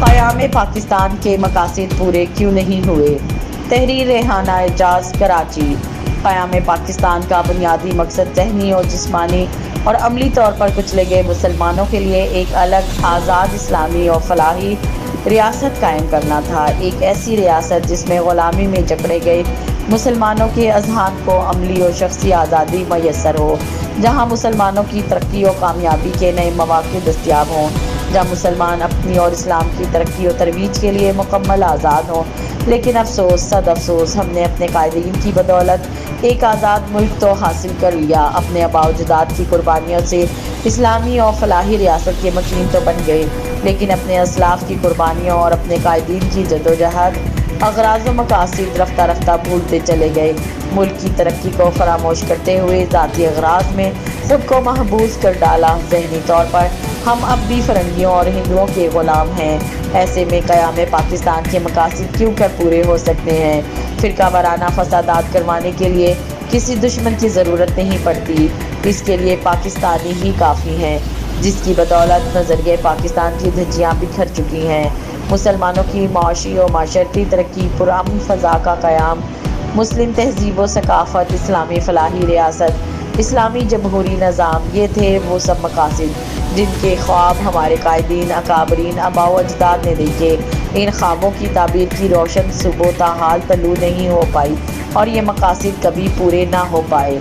قیام پاکستان کے مقاصد پورے کیوں نہیں ہوئے؟ تحریر ریحانہ اعجاز، کراچی۔ قیام پاکستان کا بنیادی مقصد ذہنی اور جسمانی اور عملی طور پر کچلے گئے مسلمانوں کے لیے ایک الگ، آزاد، اسلامی اور فلاحی ریاست قائم کرنا تھا۔ ایک ایسی ریاست جس میں غلامی میں جکڑے گئے مسلمانوں کے اذہان کو عملی اور شخصی آزادی میسر ہو، جہاں مسلمانوں کی ترقی اور کامیابی کے نئے مواقع دستیاب ہوں، جہاں مسلمان اپنی اور اسلام کی ترقی اور ترویج کے لیے مکمل آزاد ہوں۔ لیکن افسوس، صد افسوس، ہم نے اپنے قائدین کی بدولت ایک آزاد ملک تو حاصل کر لیا، اپنے آباء و اجداد کی قربانیوں سے اسلامی اور فلاحی ریاست کے مکین تو بن گئے، لیکن اپنے اسلاف کی قربانیوں اور اپنے قائدین کی جدوجہد، اغراض و مقاصد رفتہ رفتہ بھولتے چلے گئے۔ ملک کی ترقی کو فراموش کرتے ہوئے ذاتی اغراض میں خود کو محبوس کر ڈالا۔ ذہنی طور پر ہم اب بھی فرنگیوں اور ہندوؤں کے غلام ہیں۔ ایسے میں قیام پاکستان کے مقاصد کیوں کر پورے ہو سکتے ہیں؟ فرقہ وارانہ فسادات کروانے کے لیے کسی دشمن کی ضرورت نہیں پڑتی، اس کے لیے پاکستانی ہی کافی ہیں، جس کی بدولت نظریہ پاکستان کی دھجیاں بکھر چکی ہیں۔ مسلمانوں کی معاشی و معاشرتی ترقی، پرامن فضا کا قیام، مسلم تہذیب و ثقافت، اسلامی فلاحی ریاست، اسلامی جمہوری نظام، یہ تھے وہ سب مقاصد جن کے خواب ہمارے قائدین، اکابرین، آباء و اجداد نے دیکھے۔ ان خوابوں کی تعبیر کی روشن صبح تاحال طلوع نہیں ہو پائی اور یہ مقاصد کبھی پورے نہ ہو پائے۔